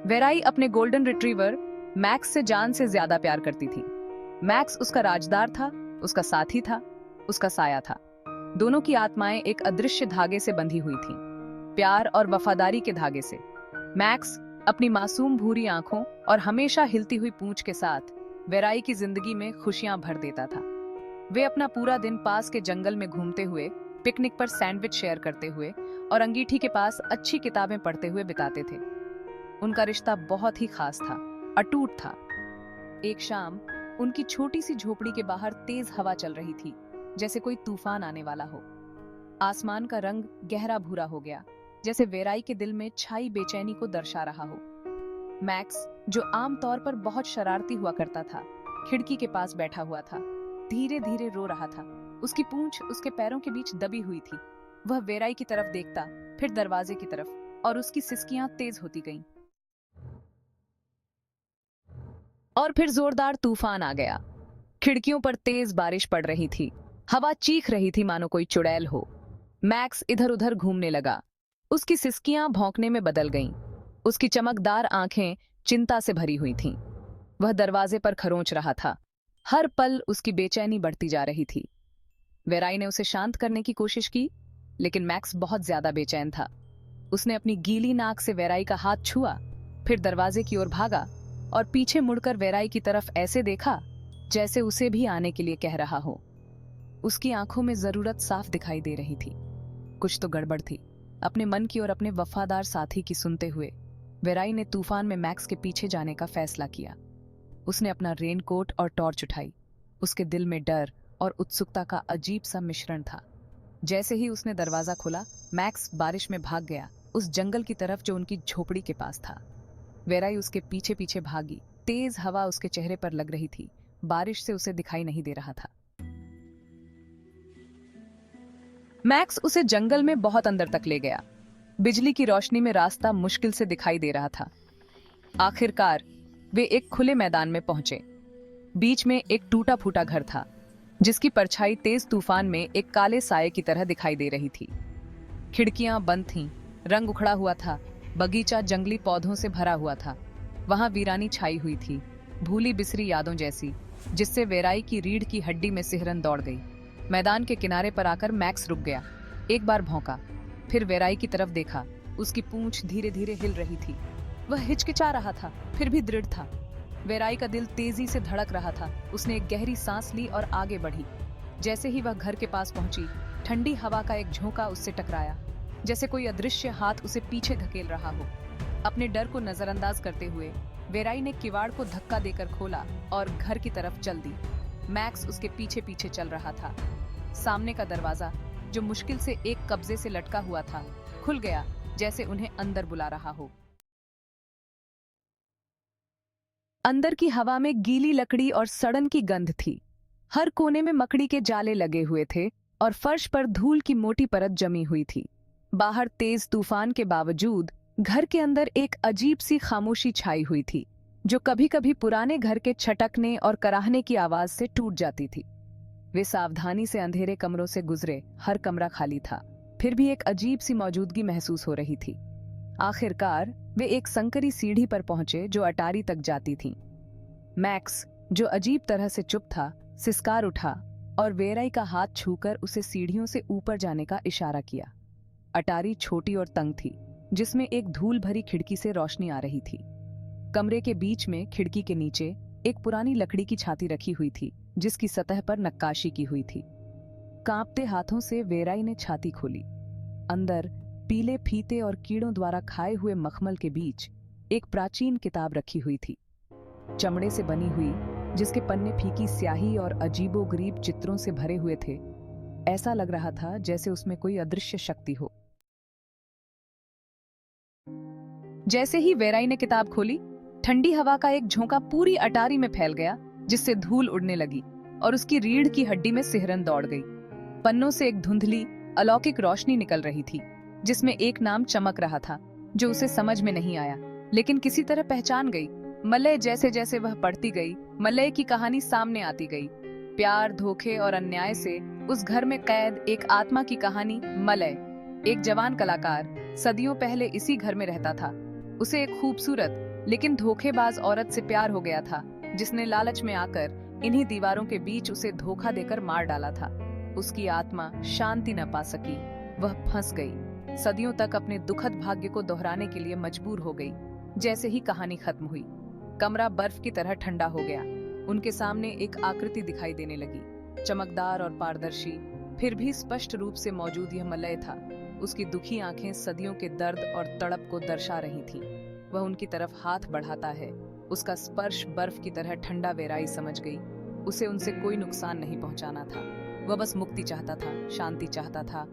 वेराई अपने golden retriever max से जान से ज्यादा प्यार करती थी। मैक्स उसका राजदार था, उसका साथी था, उसका साया था। दोनों की आत्माएं एक अदृश्य धागे से बंधी हुई थीं, प्यार और वफादारी के धागे से। मैक्स अपनी मासूम भूरी आंखों और हमेशा हिलती हुई पूंछ के साथ वेराई की जिंदगी में खुशियां भर देता था। वे अपना पूरा दिन पास के जंगल में घूमते हुए, पिकनिक पर सैंडविच शेयर करते हुए और अंगीठी के पास अच्छी किताबें पढ़ते हुए बिताते थे। उनका रिश्ता बहुत ही खास था, अटूट था। एक शाम उनकी छोटी सी झोपड़ी के बाहर तेज हवा चल रही थी, जैसे कोई तूफान आने वाला हो। आसमान का रंग गहरा भूरा हो गया, जैसे वेराई के दिल में छाई बेचैनी को दर्शा रहा हो। मैक्स, जो आमतौर पर बहुत शरारती हुआ करता था, खिड़की के पास बैठा हुआ था, धीरे धीरे रो रहा था। उसकी पूंछ उसके पैरों के बीच दबी हुई थी। वह वेराई की तरफ देखता, फिर दरवाजे की तरफ, और उसकी सिसकियां तेज होती गईं। और फिर जोरदार तूफान आ गया। खिड़कियों पर तेज बारिश पड़ रही थी। हवा चीख रही थी मानो कोई चुड़ैल हो। मैक्स इधर उधर घूमने लगा। उसकी सिसकियां भौंकने में बदल गईं। उसकी चमकदार आंखें चिंता से भरी हुई थीं। वह दरवाजे पर खरोंच रहा था। हर पल उसकी बेचैनी बढ़ती जा रही थी। वेराई ने उसे शांत करने की कोशिश की, लेकिन मैक्स बहुत ज्यादा बेचैन था। उसने अपनी गीली नाक से वेराई का हाथ छुआ, फिर दरवाजे की ओर भागा और पीछे मुड़कर वेराई की तरफ ऐसे देखा जैसे उसे भी आने के लिए कह रहा हो। उसकी आंखों में जरूरत साफ दिखाई दे रही थी। कुछ तो गड़बड़ थी। अपने मन की और अपने वफादार साथी की सुनते हुए वेराई ने तूफान में मैक्स के पीछे जाने का फैसला किया। उसने अपना रेनकोट और टॉर्च उठाई। उसके दिल में डर और उत्सुकता का अजीब सा मिश्रण था। जैसे ही उसने दरवाजा खोला, मैक्स बारिश में भाग गया, उस जंगल की तरफ जो उनकी झोपड़ी के पास था। वेराई उसके पीछे पीछे भागी। तेज हवा उसके चेहरे पर लग रही थी। बारिश से उसे दिखाई नहीं दे रहा था। मैक्स उसे जंगल में बहुत अंदर तक ले गया। बिजली की रोशनी में रास्ता मुश्किल से दिखाई दे रहा था। आखिरकार वे एक खुले मैदान में पहुंचे। बीच में एक टूटा फूटा घर था, जिसकी परछाई तेज तूफान में एक काले साये की तरह दिखाई दे रही थी। खिड़कियां बंद थीं, रंग उखड़ा हुआ था, बगीचा जंगली पौधों से भरा हुआ था। वहां वीरानी छाई हुई थी, भूली बिसरी यादों जैसी, जिससे वेराई की रीढ़ की हड्डी में सिहरन दौड़ गई। मैदान के किनारे पर आकर मैक्स रुक गया। एक बार भौंका, फिर वेराई की तरफ देखा। उसकी पूंछ धीरे धीरे हिल रही थी। वह हिचकिचा रहा था, फिर भी दृढ़ था। वेराई का दिल तेजी से धड़क रहा था। उसने एक गहरी सांस ली और आगे बढ़ी। जैसे ही वह घर के पास पहुंची, ठंडी हवा का एक झोंका उससे टकराया, जैसे कोई अदृश्य हाथ उसे पीछे धकेल रहा हो। अपने डर को नजरअंदाज करते हुए वेराई ने किवाड़ को धक्का देकर खोला और घर की तरफ चल दी। मैक्स उसके पीछे पीछे चल रहा था। सामने का दरवाजा, जो मुश्किल से एक कब्जे से लटका हुआ था, खुल गया, जैसे उन्हें अंदर बुला रहा हो। अंदर की हवा में गीली लकड़ी और सड़न की गंध थी। हर कोने में मकड़ी के जाले लगे हुए थे और फर्श पर धूल की मोटी परत जमी हुई थी। बाहर तेज तूफान के बावजूद घर के अंदर एक अजीब सी खामोशी छाई हुई थी, जो कभी-कभी पुराने घर के छटकने और कराहने की आवाज से टूट जाती थी। वे सावधानी से अंधेरे कमरों से गुजरे। हर कमरा खाली था, फिर भी एक अजीब सी मौजूदगी महसूस हो रही थी। आखिरकार वे एक संकरी सीढ़ी पर पहुंचे जो अटारी तक जाती थी। मैक्स, जो अजीब तरह से चुप था, सिसकार उठा और वेराई का हाथ छूकर उसे सीढ़ियों से ऊपर जाने का इशारा किया। अटारी छोटी और तंग थी, जिसमें एक धूल भरी खिड़की से रोशनी आ रही थी। कमरे के बीच में खिड़की के नीचे एक पुरानी लकड़ी की छाती रखी हुई थी, जिसकी सतह पर नक्काशी की हुई थी। कांपते हाथों से वेराई ने छाती खोली। अंदर पीले फीते और कीड़ों द्वारा खाए हुए मखमल के बीच एक प्राचीन किताब रखी हुई थी, चमड़े से बनी हुई, जिसके पन्ने फीकी स्याही और अजीबोगरीब चित्रों से भरे हुए थे। ऐसा लग रहा था जैसे उसमें कोई अदृश्य शक्ति हो। जैसे ही वेराई ने किताब खोली, ठंडी हवा का एक झोंका पूरी अटारी में फैल गया, जिससे धूल उड़ने लगी और उसकी रीढ़ की हड्डी में सिहरन दौड़ गई। पन्नों से एक धुंधली अलौकिक रोशनी निकल रही थी, जिसमें एक नाम चमक रहा था, जो उसे समझ में नहीं आया, लेकिन किसी तरह पहचान गई। मलय। जैसे जैसे वह पढ़ती गई, मलय की कहानी सामने आती गई। प्यार, धोखे और अन्याय से उस घर में कैद एक आत्मा की कहानी। मलय, एक जवान कलाकार, सदियों पहले इसी घर में रहता था। उसे एक खूबसूरत लेकिन धोखेबाज औरत से प्यार हो गया था, जिसने लालच में आकर इन्हीं दीवारों के बीच उसे धोखा देकर मार डाला था। उसकी आत्मा शांति न पा सकी, वह फंस गई, सदियों तक अपने दुखद भाग्य को दोहराने के लिए मजबूर हो गई। जैसे ही कहानी खत्म हुई, कमरा बर्फ की तरह ठंडा हो गया। उनके सामने एक आकृति दिखाई देने लगी, चमकदार और पारदर्शी, फिर भी स्पष्ट रूप से मौजूद यह मलय था। उसकी दुखी आंखें सदियों के दर्द और तड़प को दर्शा रही थीं। वह उनकी तरफ हाथ बढ़ाता है, उसका स्पर्श बर्फ की तरह ठंडा वेराई समझ गई। उसे उनसे कोई नुकसान नहीं पहुंचाना था, वह बस मुक्ति चाहता था, शांति चाहता था।